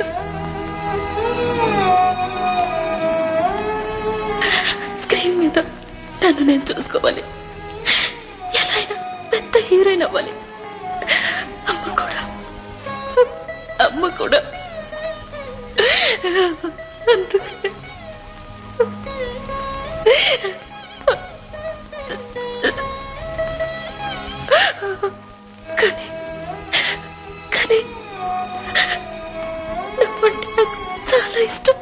ఇష్టం. స్క్రీన్ మీద నన్ను నేను చూసుకోవాలి, ఎలా అయినా పెద్ద హీరోయిన్ అవ్వాలి. అమ్మ కూడా అందుకే కానీ కానీ నువ్వంటే నాకు చాలా ఇష్టం.